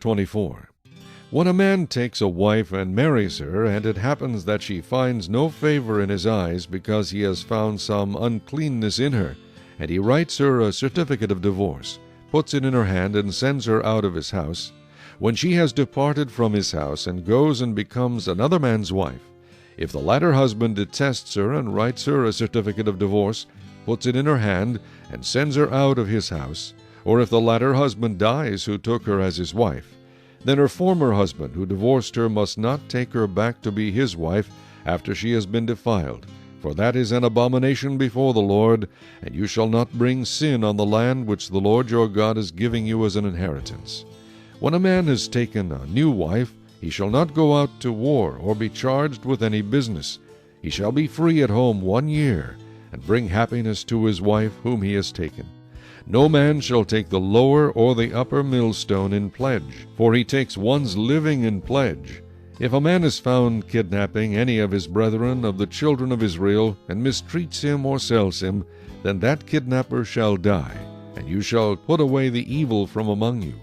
24. When a man takes a wife and marries her, and it happens that she finds no favor in his eyes because he has found some uncleanness in her, and he writes her a certificate of divorce, puts it in her hand, and sends her out of his house, when she has departed from his house and goes and becomes another man's wife, if the latter husband detests her and writes her a certificate of divorce, puts it in her hand, and sends her out of his house, or if the latter husband dies who took her as his wife, then her former husband who divorced her must not take her back to be his wife after she has been defiled, for that is an abomination before the Lord, and you shall not bring sin on the land which the Lord your God is giving you as an inheritance. When a man has taken a new wife, he shall not go out to war or be charged with any business. He shall be free at home 1 year, and bring happiness to his wife whom he has taken. No man shall take the lower or the upper millstone in pledge, for he takes one's living in pledge. If a man is found kidnapping any of his brethren of the children of Israel, and mistreats him or sells him, then that kidnapper shall die, and you shall put away the evil from among you.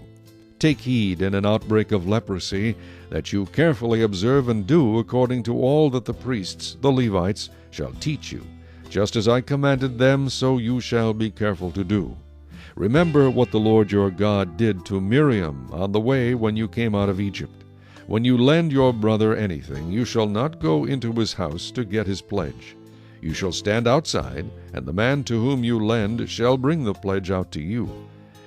Take heed in an outbreak of leprosy, that you carefully observe and do according to all that the priests, the Levites, shall teach you. Just as I commanded them, so you shall be careful to do. Remember what the Lord your God did to Miriam on the way when you came out of Egypt. When you lend your brother anything, you shall not go into his house to get his pledge. You shall stand outside, and the man to whom you lend shall bring the pledge out to you.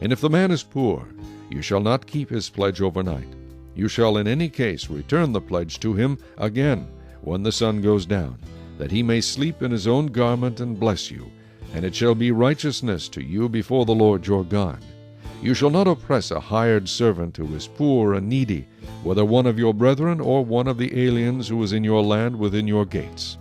And if the man is poor, you shall not keep his pledge overnight. You shall in any case return the pledge to him again when the sun goes down, that he may sleep in his own garment and bless you, and it shall be righteousness to you before the Lord your God. You shall not oppress a hired servant who is poor and needy, whether one of your brethren or one of the aliens who is in your land within your gates.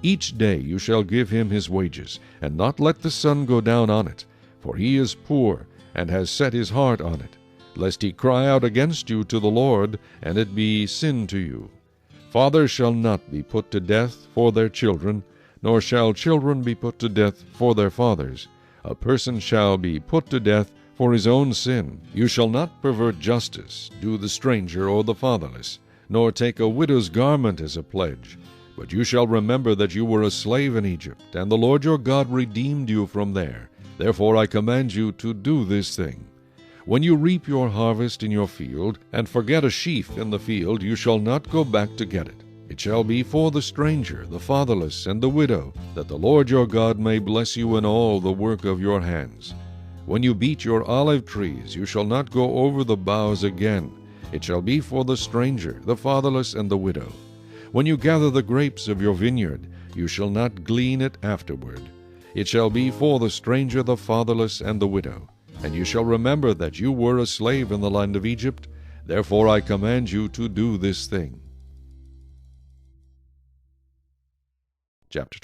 Each day you shall give him his wages, and not let the sun go down on it, for he is poor, and has set his heart on it, lest he cry out against you to the Lord, and it be sin to you. Fathers shall not be put to death for their children, nor shall children be put to death for their fathers. A person shall be put to death for his own sin. You shall not pervert justice, do the stranger or the fatherless, nor take a widow's garment as a pledge. But you shall remember that you were a slave in Egypt, and the Lord your God redeemed you from there. Therefore I command you to do this thing. When you reap your harvest in your field, and forget a sheaf in the field, you shall not go back to get it. It shall be for the stranger, the fatherless, and the widow, that the Lord your God may bless you in all the work of your hands. When you beat your olive trees, you shall not go over the boughs again. It shall be for the stranger, the fatherless, and the widow. When you gather the grapes of your vineyard, you shall not glean it afterward. It shall be for the stranger, the fatherless, and the widow. And you shall remember that you were a slave in the land of Egypt. Therefore I command you to do this thing. Chapter 20.